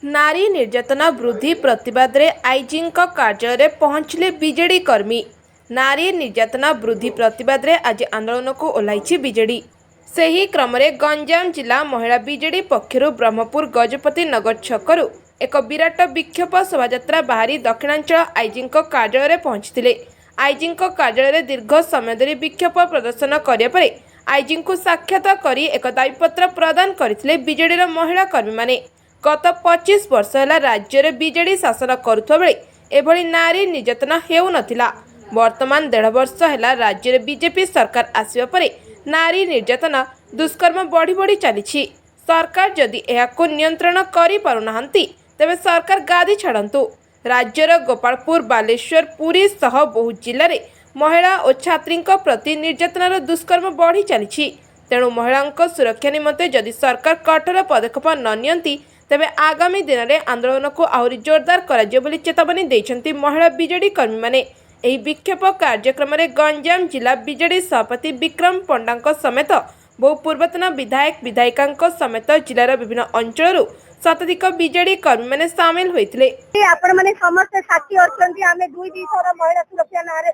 नारी निर्यातना वृद्धि प्रतिवाद रे आईजी कार्यालय में पहुंचले बीजेडी कर्मी। नारी निर्यातना वृद्धि प्रतिवाद रे आज आंदोलन को ओह्लाई बीजेडी। सही क्रम रे गंजाम जिला महिला बीजेडी पक्षरु ब्रह्मपुर गजपति नगर छकरू एक विराट विक्षोभ शोभायात्रा बाहरी दक्षिणांचल आईजी कार्यालय में पहुंचते। आईजी कार्यालय में दीर्घ समय धरी विक्षोभ प्रदर्शन करने पर आईजी को साक्षात कर एक दाबीपत्र प्रदान करथिले बीजेडी महिला कर्मी माने। गत 25 वर्ष है राज्य में बीजेडी शासन करुवा बेले एभली नारी निर्यातना हेउ नथिला। वर्तमान 1.5 वर्ष है राज्य में बीजेपी सरकार आसिबा परे नारी निर्यातना दुष्कर्म बढ़ी बढ़ी चली। सरकार जदि एहाको नियंत्रण करि पारुनाहांती तेबे सरकार गादी छाड़ंतु। राज्यर गोपालपुर बालेश्वर पुरी सह बहु जिले में महिला और छात्री प्रति निर्यातनार दुष्कर्म बढ़ी चली। तेणु महिला सुरक्षा निमंते जदि सरकार कठोर पदक्षेप न नियंती तेबे आगामी दिन में आंदोलन को आहरी जोरदार करा बोली चेतावनी देछंती महिला बीजेडी कर्मी माने। एही विक्षोभ कार्यक्रम में गंजाम जिला बीजेडी सभापति विक्रम पंडा समेत बहु पूर्वतन विधायक विधायिका समेत जिलार विभिन्न अंचल शताधिक बीजेडी कर्मी माने सामिल होइतिले। आपण माने समस्त साथी अछंती आमे 2-2 थर महिला सुरक्षा नारे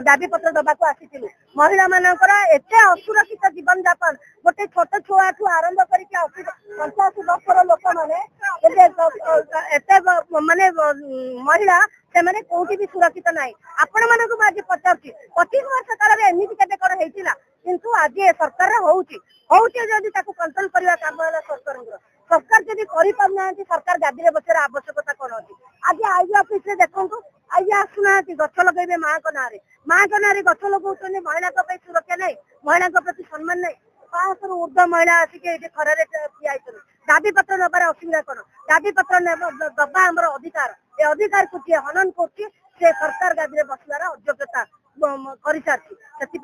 दाबी पत्र दबाको आसीथिलु। महिला मानकर एते असुरक्षित जीवन यापन गोटे छोट छुआ ठू आरंभ करके 85 वर्षर लोक माने एते माने महिला से माने कोठी भी सुरक्षित नाही। आपण मानक आज पचारछि 25 वर्ष काल रे एमिति केते कर हेतिला किंतु आज सरकार होउछि जदि ताको कंट्रोल करबा काम होला सरकार जदि करि पाउना सरकार गादी रे बसेर आवश्यकता कोन अछि। आज आईजी ऑफिस रे देखंतु आईजी आसुना गछ लगेबे मां को नारे गछ लगौछने महिला को सुरक्षा नहीं, महिला को प्रति सम्मान नहीं। 500 ऊर्ध्व महिला आसिके एटे खरारे ठिया आइछन। दाबी पत्र नबार असुविधा कोन? दाबी पत्र दबा हमर अधिकार। ए अधिकार को जे हनन करछि से सरकार गादी रे बसलार अयोग्यता करि सारछि। सेति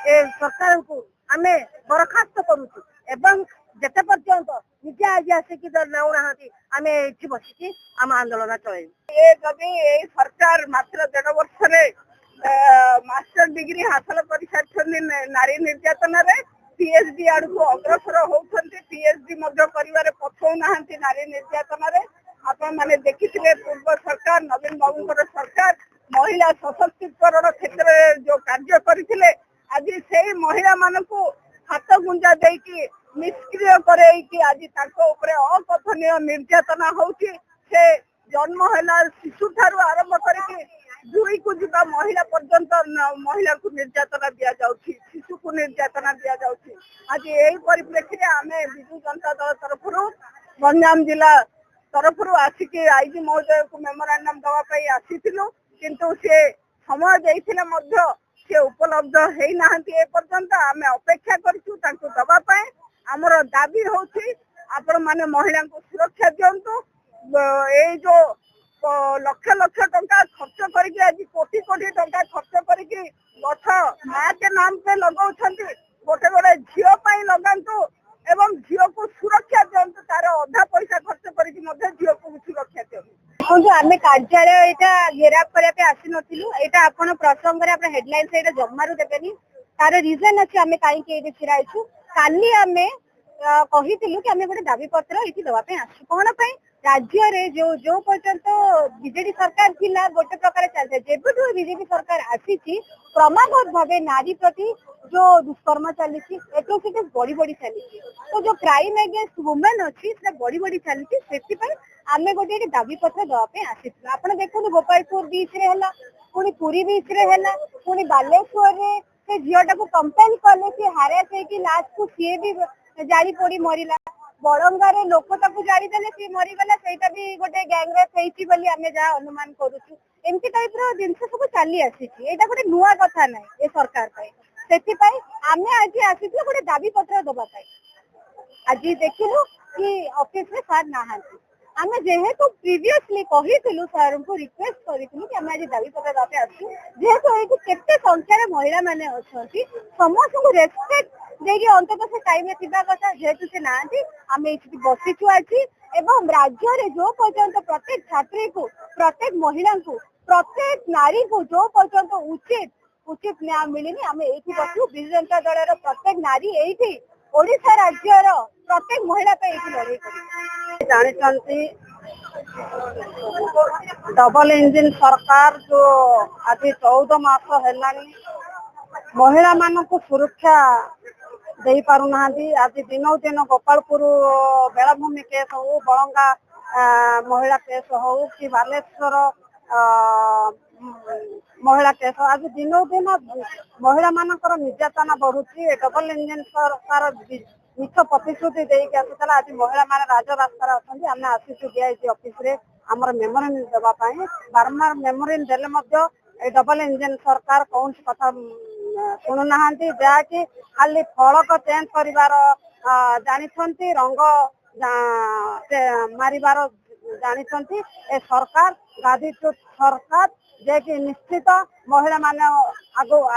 ए सरकार को आमे बरखास्त करूछु एवं जेते पर्यंत निजे आज आसिकी नाउ नाहांती आमे एठी बसिकी आम आंदोलन चले। ए जदि ए सरकार मात्र 1.5 वर्ष रे मास्टर डिग्री हासिल कर सारछन नारी निर्यातना रे पीएचडी आड़को अग्रसर होउछन्ती। पीएचडी मध्य करिवारे पछौ नाहांती नारी निर्यातना रे। आपण माने देखिथिले पूर्व सरकार नवीन बाबूंकर सरकार महिला सशक्तिकरण क्षेत्र में जो कार्य करथिले आज सेही महिला मानकू हाथ गुंजा देकी निष्क्रिय करैकी आज ताको ऊपर अकथनीय निर्यातना होउची। से जन्म हैला शिशु ठारू आरंभ करके 2 को जिबा महिला पर्यंत महिला को निर्यातना दिया जाउची, शिशु को निर्यातना दिया जाउची। आज एही परिप्रेक्षी आमे विजु जनता दल तरफरु गंजाम जिला तरफरु आसिके आईजी महोदय को मेमोरांडम दवा पई आसीथिलु किंतु से समय देइथिले मध्य से उपलब्ध हेई नाहंती। ए पर्यंत आमे अपेक्षा करछु तांको दवा पई। हमर दाबी होछि आपण माने महिला को सुरक्षा दियंतु। ए जो लक्ष लक्ष टंका खर्च करके आज कोटी कोटी टंका खर्च करके गछ माँ के नाम पे लगाउछंती गोटे गोटे झियो पाई लगांतु एवं झियो को सुरक्षा दियंतु। तार अधा पैसा खर्च करके मध्ये झियो को सुरक्षा दियंतु। देखो आमे कार्यालय एटा घेराव करया पे आसी नथिलु। एटा आपण प्रसंग रे आपण हेडलाइन से एटा जम्मारु देबेनी। तार रीजन अछि आमे काई के एटे छिराइछु। काली आमे कहिथिलु कि आमे गोटे दाबी पत्र एठी दवा पे आछु। कोन पे राज्य रे जो पर्यंत बीजेडी सरकार थिला गोटे प्रकार चलते जेबुठु बीजेपी सरकार आसीची क्रमागत भावे नारी प्रति जो दुष्कर्म चली एट्रोसिटीज बढ़ी बढ़ी चली। तो जो क्राइम अगेंस्ट वुमेन अच्छी से बढ़ी बढ़ी चली से आमे गोटे दाबी पत्र दवापे आसीथिलु। आपण देखु गोपालपुर बीच रे हला पुणी पुरी बीच रे हला पुणी बालेश्वर रे से झियोटा को कंपेल कले से हारे से कि लास्ट को सीए भी जारी पड़ी मरिला। बड़ंगा रे लोक ताकू जारी देले सी मरी गला सेटा भी गोटे गैंग रेप हेची बोली आमे जा अनुमान करूछु। एमती टाइप रो जिंस सब चली आसीची। एटा गोटे नुवा कथा नै ए सरकार पय। सेति पय आमे आज आसीथि गोटे दाबी पत्र दबा पय। आज देखिलु कि ऑफिस में सर नाहांती। आमे जेहेतु प्रीवियसली कहिथिलु सर को रिक्वेस्ट करिथिलु कि आमे आज दाबी पत्र दबा पे आसु जेहेतु एठी केते संख्या रे महिला माने अछंती समस्त को रेस्पेक्ट देगी अंतत से टाइम में थिबा कथा जेहेतु से नांती आमे एठी बसिछु आछि एवं राज्य रे जो पर्यंत प्रत्येक छात्री को प्रत्येक महिला को प्रत्येक नारी को जो पर्यंत उचित न्याय मिलिनी आमे एठी बसु। बिजु जनता दल रो प्रत्येक नारी एठी ओडिशा राज्य रो प्रत्येक महिला पे एठी लड़ाई करी जानि डबल इंजिन सरकार जो आज 14 मास हेलानी महिला मानक सुरक्षा दे पारुना आज दिनों दिन गोपालपुर बेलाभूमि केस हो बलंगा महिला केस हो कि बालेश्वर महिला केस आज दिनों दिन महिला मानकर निर्यातना बढ़ुची डबल इंजिन सरकार मिछ प्रतिश्रुति देके आसुला आज महिला माने राजरास्तार अच्छा आम आसीचु डीआईजी ऑफिस रे आमर मेमोरेंडम देवाई बारंबार मेमोरेंडम देले डबल इंजिन सरकार कौन कथा शुणुना जहाँकि खाली फलक चेंज कर जानी रंग मारिबार जानी ए सरकार गादीच्युत सरकार जे कि निश्चित महिला माने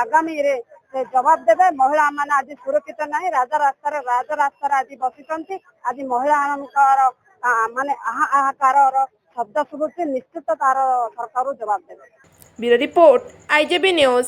आगामी रे से जवाब देवे महिला माने आज सुरक्षित नहीं राजरास्तार आज बसी आज महिला माने आहाकार शब्द शुभुची निश्चित तार सरकार जवाब देवे। Bureau report IJB news.